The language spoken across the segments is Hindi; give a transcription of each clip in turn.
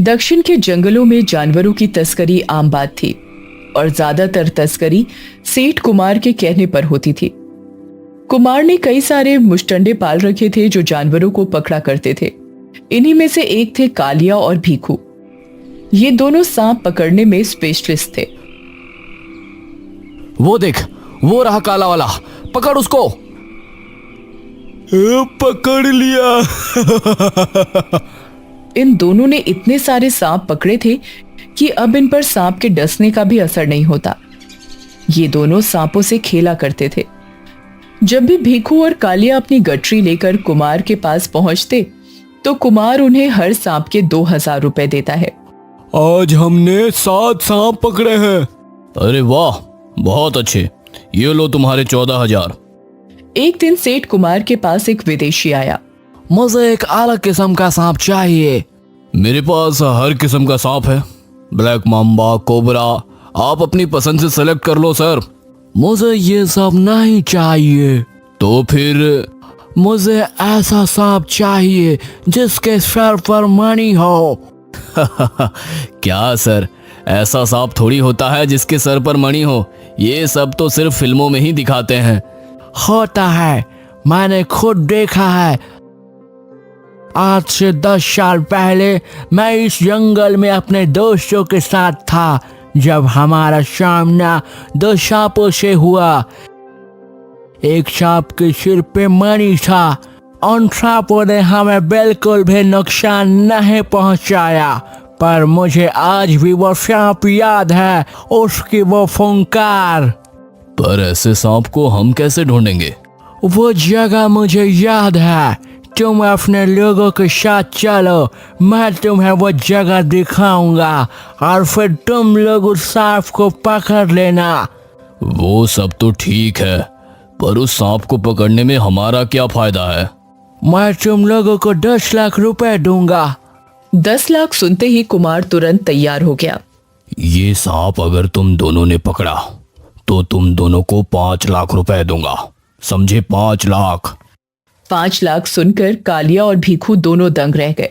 दक्षिण के जंगलों में जानवरों की तस्करी आम बात थी और ज्यादातर तस्करी सेठ कुमार के कहने पर होती थी। कुमार ने कई सारे मुष्टंडे पाल रखे थे जो जानवरों को पकड़ा करते थे। इन्हीं में से एक थे कालिया और भीखू। ये दोनों सांप पकड़ने में स्पेशलिस्ट थे। वो देख, वो रहा काला वाला, पकड़ उसको। पकड़ लिया। इन दोनों ने इतने सारे सांप पकड़े थे कि अब इन पर सांप के डसने का भी असर नहीं होता। ये दोनों सांपों से खेला करते थे। जब भी भीखू और कालिया अपनी गठरी लेकर कुमार के पास पहुंचते तो कुमार उन्हें हर सांप के 2000 रुपए देता है। आज हमने 7 सांप पकड़े हैं। अरे वाह, बहुत अच्छे, ये लो तुम्हारे 14,000। एक दिन सेठ कुमार के पास एक विदेशी आया। मुझे एक अलग किस्म का सांप चाहिए। मेरे पास हर किस्म का सांप है, ब्लैक माम्बा, कोबरा, आप अपनी पसंद से सेलेक्ट कर लो सर। मुझे ये सब नहीं चाहिए। तो फिर? मुझे ऐसा सांप चाहिए जिसके सर पर मणि हो। क्या सर, ऐसा सांप थोड़ी होता है जिसके सर पर मणि हो। ये सब तो सिर्फ फिल्मों में ही दिखाते हैं। होता है, मैंने खुद देखा है। आज से 10 साल पहले मैं इस जंगल में अपने दोस्तों के साथ था जब हमारा सामना 2 सांपों से हुआ। एक सांप के सिर पे मणि था। उन सांपों ने हमें बिल्कुल भी नुकसान नहीं पहुंचाया, पर मुझे आज भी वो सांप याद है, उसकी वो फुंकार। पर ऐसे सांप को हम कैसे ढूंढेंगे? वो जगह मुझे याद है। तुम अपने लोगों के साथ चलो, मैं तुम्हें वो जगह दिखाऊंगा और फिर तुम लोग उस सांप को पकड़ लेना। वो सब तो ठीक है, पर उस सांप को पकड़ने में हमारा क्या फायदा है? मैं तुम लोगों को 10 लाख रुपए दूंगा। 10 लाख सुनते ही कुमार तुरंत तैयार हो गया। ये सांप अगर तुम दोनों ने पकड़ा तो तुम दोनों को 5 लाख रुपए दूंगा, समझे? 5 लाख। 5 लाख सुनकर कालिया और भीखू दोनों दंग रह गए।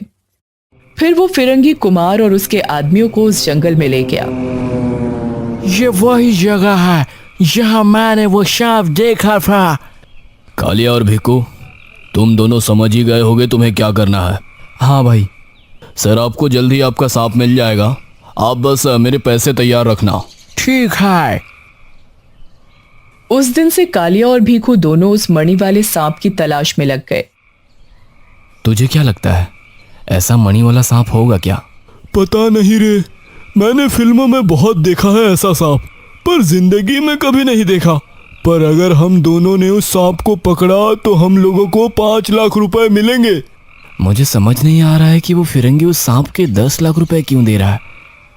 फिर वो फिरंगी कुमार और उसके आदमियों को उस जंगल में ले गया। ये वही जगह है जहां मैंने वो सांप देखा था। कालिया और भीखू, तुम दोनों समझ ही गए होगे तुम्हें क्या करना है। हाँ भाई। सर, आपको जल्दी आपका सांप मिल जाएगा, आप बस मेरे पैसे तैयार रखना। ठीक है। उस दिन से कालिया और भीखू दोनों उस मणि वाले सांप की तलाश में लग गए। तुझे क्या लगता है, ऐसा मणि वाला सांप होगा क्या? पता नहीं रे, मैंने फिल्मों में बहुत देखा है ऐसा सांप, पर जिंदगी में कभी नहीं देखा। पर अगर हम दोनों ने उस सांप को पकड़ा तो हम लोगों को 5 लाख रुपए मिलेंगे। मुझे समझ नहीं आ रहा है कि वो फिरंगी उस सांप के 10 लाख रुपए क्यों दे रहा है,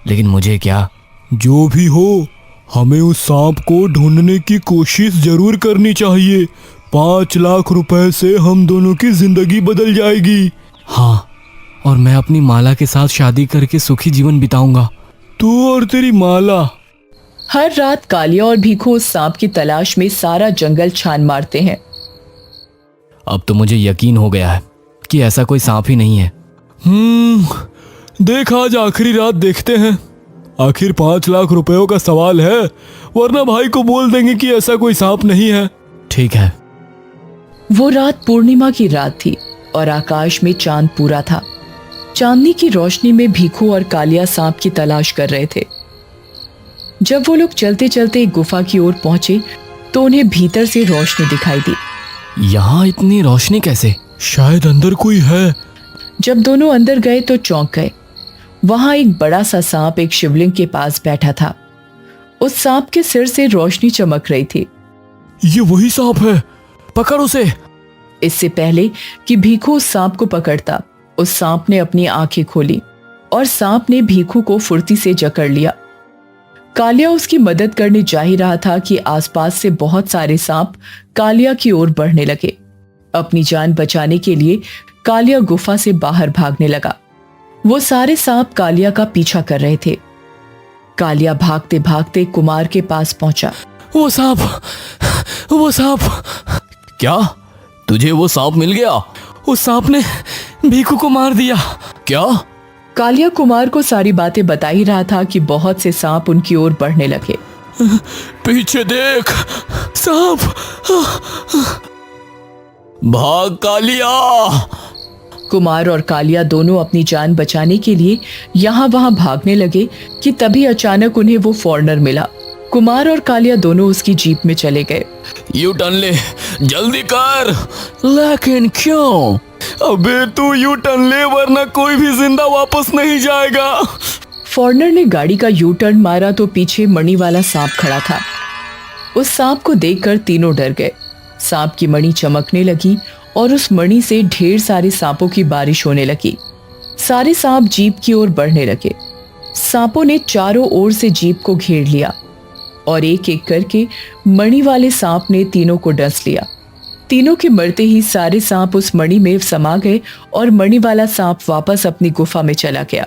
लेकिन मुझे क्या। जो भी हो, हमें उस सांप को ढूंढने की कोशिश जरूर करनी चाहिए। 5 लाख रुपए से हम दोनों की जिंदगी बदल जाएगी। हाँ, और मैं अपनी माला के साथ शादी करके सुखी जीवन बिताऊंगा। तू और तेरी माला। हर रात कालिया और भीखू उस सांप की तलाश में सारा जंगल छान मारते हैं। अब तो मुझे यकीन हो गया है कि ऐसा कोई सांप ही नहीं है। देख, आज आखिरी रात देखते हैं। आखिर 5 लाख रुपयों का सवाल है, वरना भाई को बोल देंगे कि ऐसा कोई सांप नहीं है। ठीक है। वो रात पूर्णिमा की रात थी और आकाश में चांद पूरा था। चांदनी की रोशनी में भीखू और कालिया सांप की तलाश कर रहे थे। जब वो लोग चलते चलते एक गुफा की ओर पहुंचे तो उन्हें भीतर से रोशनी दिखाई दी। यहाँ इतनी रोशनी कैसे? शायद अंदर कोई है। जब दोनों अंदर गए तो चौंक गए। वहां एक बड़ा सा सांप एक शिवलिंग के पास बैठा था। उस सांप के सिर से रोशनी चमक रही थी। ये वही सांप है, पकड़ उसे। इससे पहले कि भीखू उस सांप को पकड़ता, उस सांप ने अपनी आंखें खोली और सांप ने भीखू को फुर्ती से जकड़ लिया। कालिया उसकी मदद करने जा ही रहा था कि आसपास से बहुत सारे सांप कालिया की ओर बढ़ने लगे। अपनी जान बचाने के लिए कालिया गुफा से बाहर भागने लगा। वो सारे सांप कालिया का पीछा कर रहे थे। कालिया भागते भागते कुमार के पास पहुंचा। वो सांप, वो सांप। क्या तुझे वो सांप मिल गया? उस सांप ने भीखू को मार दिया। क्या? कालिया कुमार को सारी बातें बता ही रहा था कि बहुत से सांप उनकी ओर बढ़ने लगे। पीछे देख, सांप! भाग कालिया! कुमार और कालिया दोनों अपनी जान बचाने के लिए यहाँ वहां भागने लगे कि तभी अचानक उन्हें वो फॉरेनर मिला। कुमार और कालिया दोनों उसकी जीप में चले गए। यू टर्न ले, जल्दी कर। लेकिन क्यों? अबे तू यू टर्न ले, वरना कोई भी जिंदा वापस नहीं जाएगा। फॉरेनर ने गाड़ी का यू टर्न मारा तो पीछे मणि वाला सांप खड़ा था। उस सांप को देखकर तीनों डर गए। सांप की मणि चमकने लगी और उस मणि से ढेर सारे सांपों की बारिश होने लगी। सारे सांप जीप की ओर बढ़ने लगे। सांपों ने चारों ओर से जीप को घेर लिया और एक एक करके मणि वाले सांप ने तीनों को डस लिया। तीनों के मरते ही सारे सांप उस मणि में समा गए और मणि वाला सांप वापस अपनी गुफा में चला गया।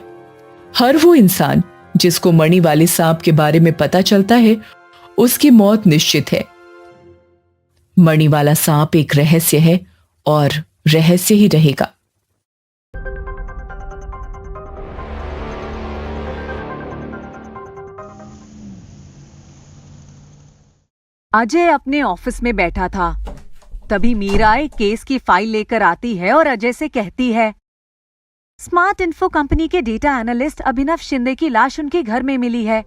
हर वो इंसान जिसको मणि वाले सांप के बारे में पता चलता है, उसकी मौत निश्चित है। मणि वाला सांप एक रहस्य है और रहस्य ही रहेगा। अजय अपने ऑफिस में बैठा था। तभी मीरा एक केस की फाइल लेकर आती है और अजय से कहती है, स्मार्ट इन्फो कंपनी के डेटा एनालिस्ट अभिनव शिंदे की लाश उनके घर में मिली है।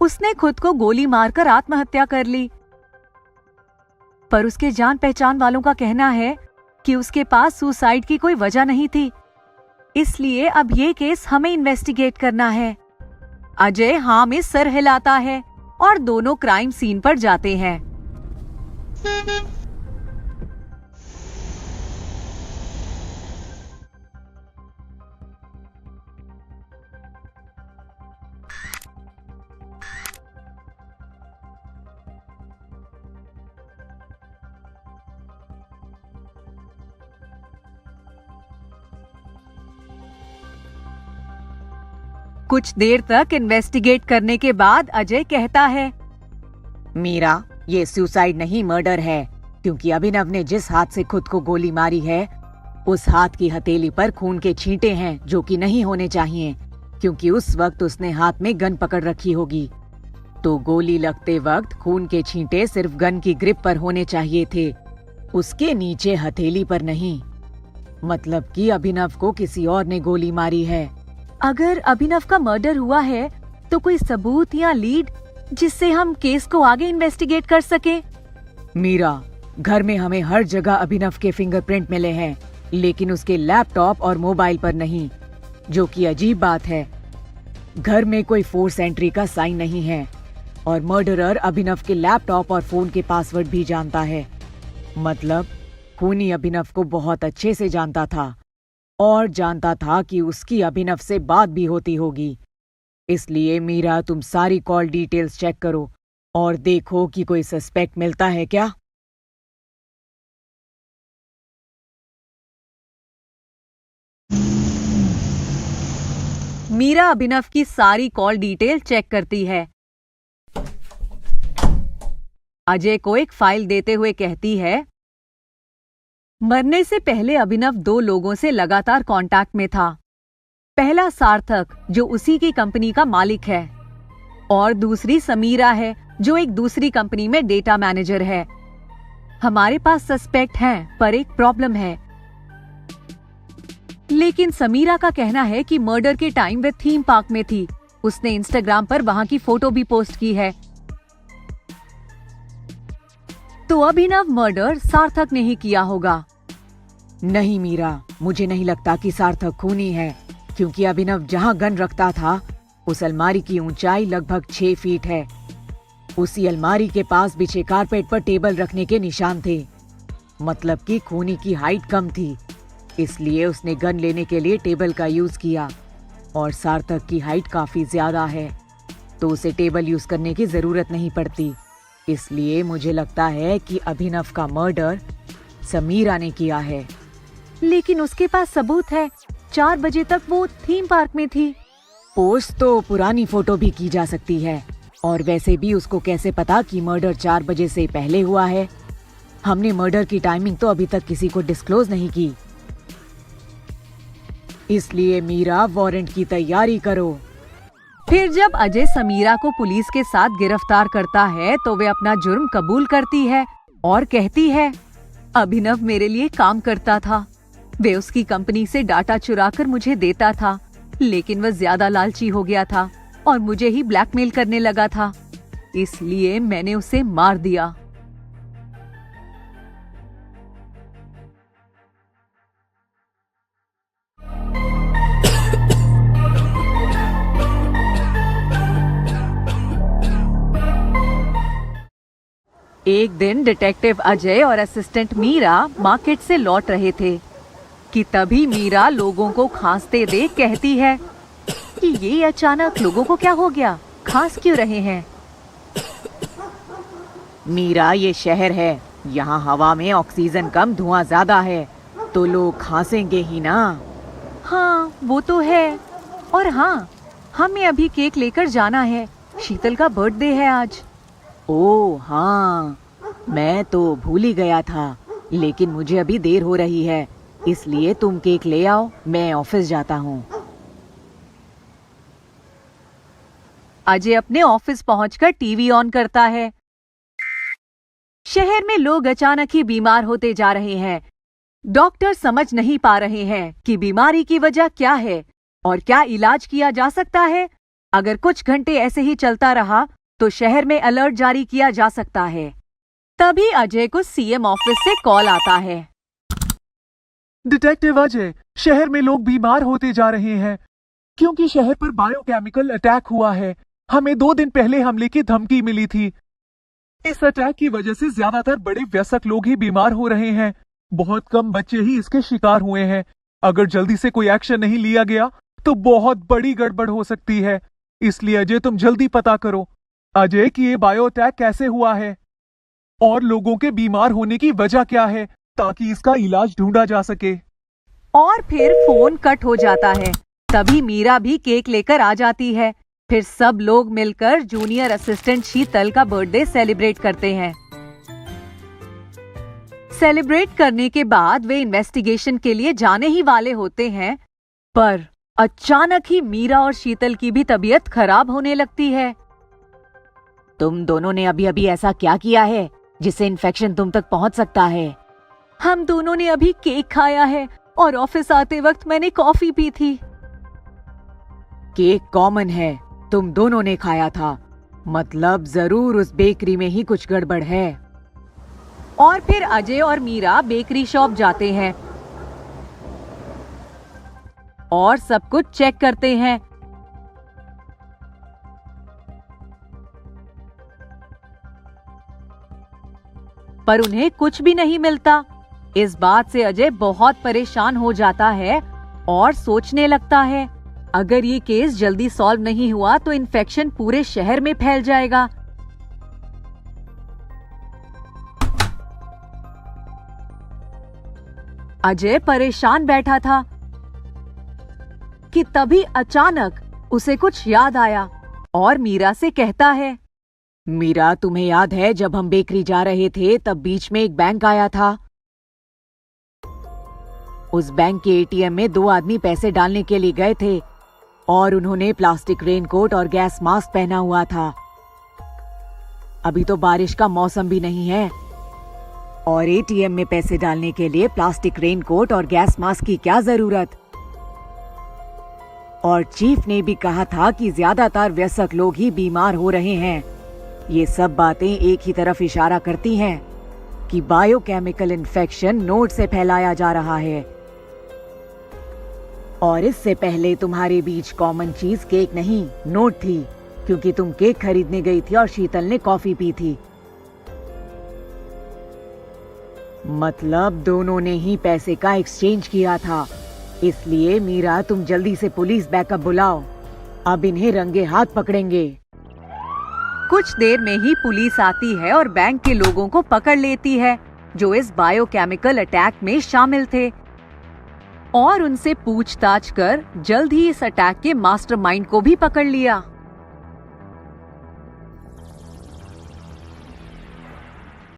उसने खुद को गोली मारकर आत्महत्या कर ली। पर उसके जान पहचान वालों का कहना है कि उसके पास सुसाइड की कोई वजह नहीं थी। इसलिए अब ये केस हमें इन्वेस्टिगेट करना है। अजय हाँ में सर हिलाता है और दोनों क्राइम सीन पर जाते हैं। कुछ देर तक इन्वेस्टिगेट करने के बाद अजय कहता है, मीरा, ये सुसाइड नहीं मर्डर है, क्योंकि अभिनव ने जिस हाथ से खुद को गोली मारी है उस हाथ की हथेली पर खून के छींटे हैं, जो कि नहीं होने चाहिए, क्योंकि उस वक्त उसने हाथ में गन पकड़ रखी होगी। तो गोली लगते वक्त खून के छींटे सिर्फ गन की ग्रिप पर होने चाहिए थे, उसके नीचे हथेली पर नहीं। मतलब कि अभिनव को किसी और ने गोली मारी है। अगर अभिनव का मर्डर हुआ है तो कोई सबूत या लीड जिससे हम केस को आगे इन्वेस्टिगेट कर सके? मीरा, घर में हमें हर जगह अभिनव के फिंगरप्रिंट मिले हैं, लेकिन उसके लैपटॉप और मोबाइल पर नहीं, जो कि अजीब बात है। घर में कोई फोर्स एंट्री का साइन नहीं है और मर्डरर अभिनव के लैपटॉप और फोन के पासवर्ड भी जानता है। मतलब खूनी अभिनव को बहुत अच्छे से जानता था और जानता था कि उसकी अभिनव से बात भी होती होगी। इसलिए मीरा, तुम सारी कॉल डिटेल्स चेक करो और देखो कि कोई सस्पेक्ट मिलता है क्या। मीरा अभिनव की सारी कॉल डिटेल चेक करती है। अजय को एक फाइल देते हुए कहती है, मरने से पहले अभिनव 2 लोगों से लगातार कांटेक्ट में था। पहला सार्थक, जो उसी की कंपनी का मालिक है, और दूसरी समीरा है, जो एक दूसरी कंपनी में डेटा मैनेजर है। हमारे पास सस्पेक्ट हैं, पर एक प्रॉब्लम है। लेकिन समीरा का कहना है कि मर्डर के टाइम वे थीम पार्क में थी। उसने इंस्टाग्राम पर वहां की फोटो भी पोस्ट की है। तो अभिनव मर्डर सार्थक ने ही किया होगा। नहीं मीरा, मुझे नहीं लगता कि सार्थक खूनी है, क्योंकि अभिनव जहां गन रखता था उस अलमारी की ऊंचाई लगभग 6 फीट है। उसी अलमारी के पास बिछे कारपेट पर टेबल रखने के निशान थे। मतलब कि खूनी की हाइट कम थी, इसलिए उसने गन लेने के लिए टेबल का यूज किया, और सार्थक की हाइट काफी ज्यादा है, तो उसे टेबल यूज करने की जरूरत नहीं पड़ती। इसलिए मुझे लगता है कि अभिनव का मर्डर समीरा ने किया है। लेकिन उसके पास सबूत है, 4 बजे तक वो थीम पार्क में थी। पोस्ट तो पुरानी फोटो भी की जा सकती है, और वैसे भी उसको कैसे पता कि मर्डर 4 बजे से पहले हुआ है। हमने मर्डर की टाइमिंग तो अभी तक किसी को डिस्क्लोज नहीं की। इसलिए मीरा वारंट की तैयारी करो। फिर जब अजय समीरा को पुलिस के साथ गिरफ्तार करता है तो वे अपना जुर्म कबूल करती है और कहती है, अभिनव मेरे लिए काम करता था। वे उसकी कंपनी से डाटा चुराकर मुझे देता था, लेकिन वह ज्यादा लालची हो गया था और मुझे ही ब्लैकमेल करने लगा था, इसलिए मैंने उसे मार दिया। एक दिन डिटेक्टिव अजय और असिस्टेंट मीरा मार्केट से लौट रहे थे कि तभी मीरा लोगों को खांसते देख कहती है कि ये अचानक लोगों को क्या हो गया, खांस क्यों रहे हैं? मीरा, ये शहर है, यहाँ हवा में ऑक्सीजन कम, धुआं ज्यादा है, तो लोग खांसेंगे ही ना। हाँ वो तो है, और हाँ हमें अभी केक लेकर जाना है, शीतल का बर्थडे है आज। ओह हाँ, मैं तो भूल ही गया था, लेकिन मुझे अभी देर हो रही है, इसलिए तुम केक ले आओ, मैं ऑफिस जाता हूँ। अजय अपने ऑफिस पहुंचकर टीवी ऑन करता है। शहर में लोग अचानक ही बीमार होते जा रहे हैं। डॉक्टर समझ नहीं पा रहे हैं कि बीमारी की वजह क्या है और क्या इलाज किया जा सकता है। अगर कुछ घंटे ऐसे ही चलता रहा तो शहर में अलर्ट जारी किया जा सकता है। तभी अजय को सीएम ऑफिस से कॉल आता है। डिटेक्टिव अजय, शहर में लोग बीमार होते जा रहे हैं क्योंकि शहर पर बायोकेमिकल अटैक हुआ है। हमें 2 दिन पहले हमले की धमकी मिली थी। इस अटैक की वजह से ज्यादातर बड़े वयस्क लोग ही बीमार हो रहे हैं। बहुत कम बच्चे ही इसके शिकार हुए हैं। अगर जल्दी से कोई एक्शन नहीं लिया गया तो बहुत बड़ी गड़बड़ हो सकती है। इसलिए अजय, तुम जल्दी पता करो अजय कि ये बायो अटैक कैसे हुआ है और लोगों के बीमार होने की वजह क्या है, ताकि इसका इलाज ढूंढा जा सके। और फिर फोन कट हो जाता है। तभी मीरा भी केक लेकर आ जाती है। फिर सब लोग मिलकर जूनियर असिस्टेंट शीतल का बर्थडे सेलिब्रेट करते हैं। सेलिब्रेट करने के बाद वे इन्वेस्टिगेशन के लिए जाने ही वाले होते हैं, पर अचानक ही मीरा और शीतल की भी तबीयत खराब होने लगती है। तुम दोनों ने अभी अभी ऐसा क्या किया है जिससे इन्फेक्शन तुम तक पहुंच सकता है? हम दोनों ने अभी केक खाया है और ऑफिस आते वक्त मैंने कॉफी पी थी। केक कॉमन है, तुम दोनों ने खाया था, मतलब जरूर उस बेकरी में ही कुछ गड़बड़ है। और फिर अजय और मीरा बेकरी शॉप जाते हैं और सब कुछ चेक करते हैं। पर उन्हें कुछ भी नहीं मिलता। इस बात से अजय बहुत परेशान हो जाता है और सोचने लगता है, अगर ये केस जल्दी सॉल्व नहीं हुआ तो इन्फेक्शन पूरे शहर में फैल जाएगा। अजय परेशान बैठा था कि तभी अचानक उसे कुछ याद आया और मीरा से कहता है, मीरा, तुम्हें याद है जब हम बेकरी जा रहे थे तब बीच में एक बैंक आया था। उस बैंक के एटीएम में 2 आदमी पैसे डालने के लिए गए थे और उन्होंने प्लास्टिक रेनकोट और गैस मास्क पहना हुआ था। अभी तो बारिश का मौसम भी नहीं है और एटीएम में पैसे डालने के लिए प्लास्टिक रेनकोट और गैस मास्क की क्या जरूरत? और चीफ ने भी कहा था कि ज्यादातर वयस्क लोग ही बीमार हो रहे हैं। ये सब बातें एक ही तरफ इशारा करती हैं कि बायोकेमिकल इन्फेक्शन नोट से फैलाया जा रहा है। और इससे पहले तुम्हारे बीच कॉमन चीज केक नहीं, नोट थी, क्योंकि तुम केक खरीदने गई थी और शीतल ने कॉफी पी थी। मतलब दोनों ने ही पैसे का एक्सचेंज किया था। इसलिए मीरा, तुम जल्दी से पुलिस बैकअप बुलाओ, अब इन्हें रंगे हाथ पकड़ेंगे। कुछ देर में ही पुलिस आती है और बैंक के लोगों को पकड़ लेती है जो इस बायोकेमिकल अटैक में शामिल थे, और उनसे पूछताछ कर जल्द ही इस अटैक के मास्टरमाइंड को भी पकड़ लिया।